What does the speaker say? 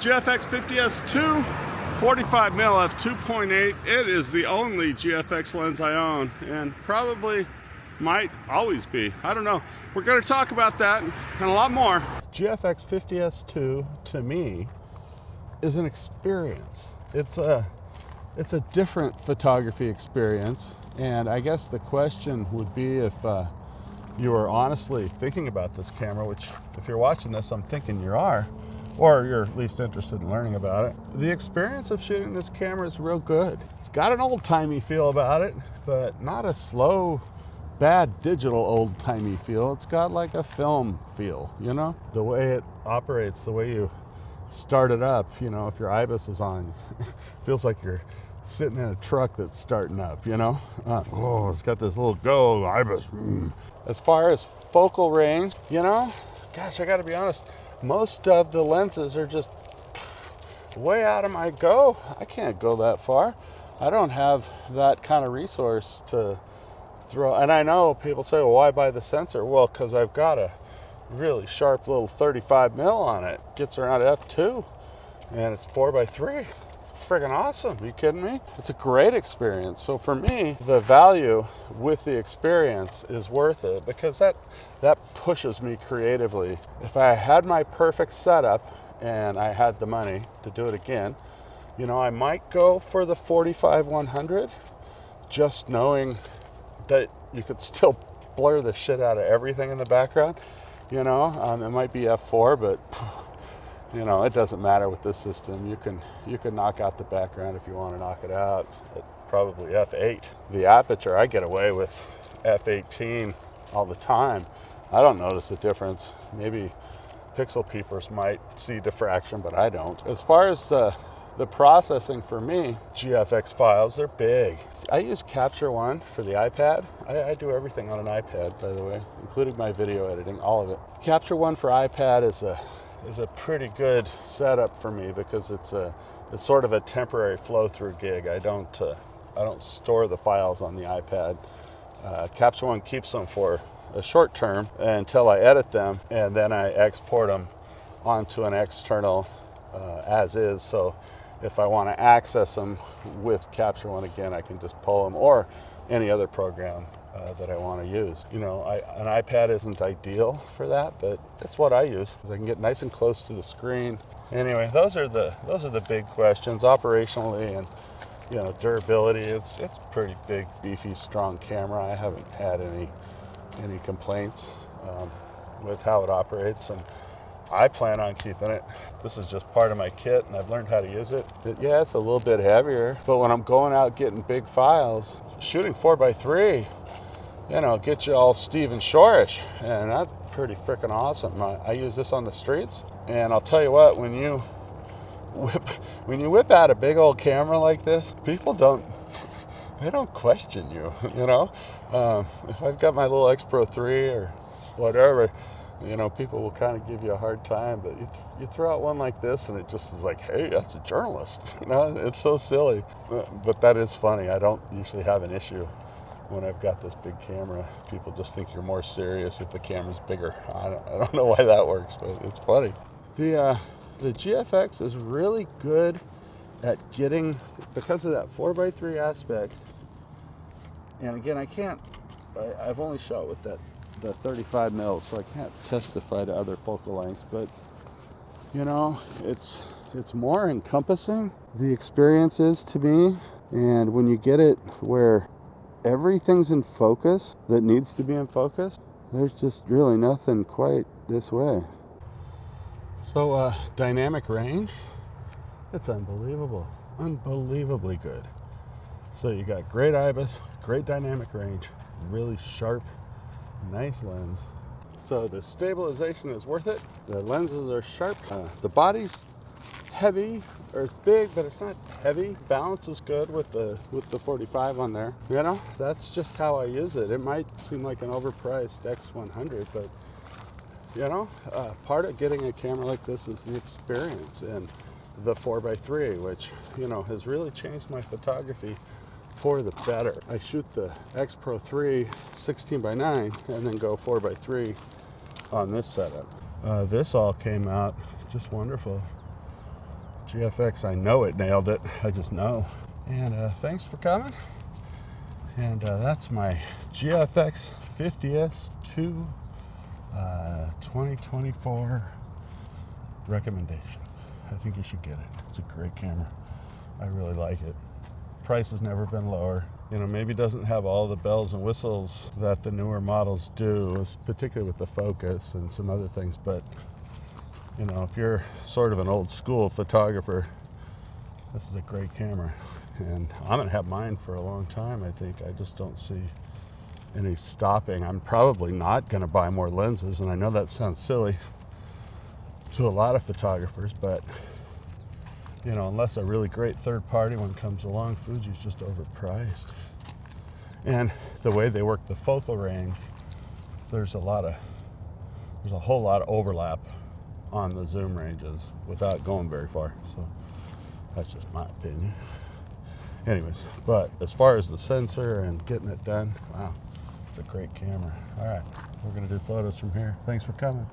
GFX 50S2 45mm f2.8. It is the only GFX lens I own, and probably might always be. I don't know. We're going to talk about that and a lot more. GFX 50S2 to me is an experience. It's a different photography experience, and I guess the question would be if you were honestly thinking about this camera, which if you're watching this, I'm thinking you are, or you're at least interested in learning about it. The experience of shooting this camera is real good. It's got an old-timey feel about it, but not a slow, bad digital old-timey feel. It's got like a film feel, you know? The way it operates, the way you start it up, you know, if your IBIS is on, it feels like you're sitting in a truck that's starting up, you know? Oh, it's got this little go, IBIS. As far as focal range, you know, gosh, I gotta be honest, most of the lenses are just way out of my go. I can't go that far. I don't have that kind of resource to throw. And I know people say, well, why buy the sensor? Well, because I've got a really sharp little 35mm on it. Gets around f2 and it's 4x3. Friggin' awesome. Are you kidding me? It's a great experience. So for me, the value with the experience is worth it, because that pushes me creatively. If I had my perfect setup and I had the money to do it again, you know, I might go for the 45-100, just knowing that you could still blur the shit out of everything in the background. You know, it might be f4, but you know, it doesn't matter with this system. You can knock out the background if you want to knock it out at probably f8. The aperture, I get away with f18 all the time. I don't notice a difference. Maybe pixel peepers might see diffraction, but I don't. As far as the processing for me, GFX files, they're big. I use Capture One for the iPad. I do everything on an iPad, by the way, including my video editing, all of it. Capture One for iPad is a pretty good setup for me, because it's sort of a temporary flow-through gig. I don't store the files on the iPad. Capture One keeps them for a short term until I edit them, and then I export them onto an external as is. So if I want to access them with Capture One again, I can just pull them, or any other program that I want to use. You know, an iPad isn't ideal for that, but that's what I use, because I can get nice and close to the screen. Anyway, those are the big questions operationally, and you know, durability. It's pretty big, beefy, strong camera. I haven't had any complaints with how it operates, and I plan on keeping it. This is just part of my kit, and I've learned how to use it. Yeah, it's a little bit heavier, but when I'm going out getting big files, shooting 4x3, you know, get you all Steven Shorish, and that's pretty freaking awesome. I use this on the streets, and I'll tell you what, when you whip out a big old camera like this, people don't question you, you know. If I've got my little X Pro 3 or whatever, you know, people will kind of give you a hard time, but you throw out one like this and it just is like, hey, that's a journalist. You know, it's so silly, but that is funny. I don't usually have an issue when I've got this big camera. People just think you're more serious if the camera's bigger. I don't know why that works, but it's funny. The GFX is really good at getting, because of that 4x3 aspect. And again, I've only shot with the 35mm, so I can't testify to other focal lengths, but you know, it's more encompassing, the experience is to me. And when you get it where everything's in focus that needs to be in focus, there's just really nothing quite this way. So dynamic range, it's unbelievable, unbelievably good. So you got great IBIS, great dynamic range, really sharp, nice lens. So the stabilization is worth it. The lenses are sharp. The body's heavy, or it's big, but it's not heavy. Balance is good with the 45 on there. You know, that's just how I use it. It might seem like an overpriced X100, but you know, part of getting a camera like this is the experience, and the 4x3, which, you know, has really changed my photography for the better. I shoot the X Pro 3 16x9 and then go 4x3 on this setup. This all came out just wonderful. GFX, I know it nailed it. I just know. And thanks for coming. And that's my GFX 50S2 2024 recommendation. I think you should get it. It's a great camera. I really like it. Price has never been lower. You know, maybe it doesn't have all the bells and whistles that the newer models do, particularly with the focus and some other things, but you know, if you're sort of an old school photographer, this is a great camera. And I'm gonna have mine for a long time, I think. I just don't see any stopping. I'm probably not gonna buy more lenses, and I know that sounds silly to a lot of photographers, but you know, unless a really great third-party one comes along, Fuji's just overpriced. And the way they work the focal range, there's a whole lot of overlap on the zoom ranges without going very far. So that's just my opinion. Anyways, but as far as the sensor and getting it done, wow, it's a great camera. All right, we're gonna do photos from here. Thanks for coming.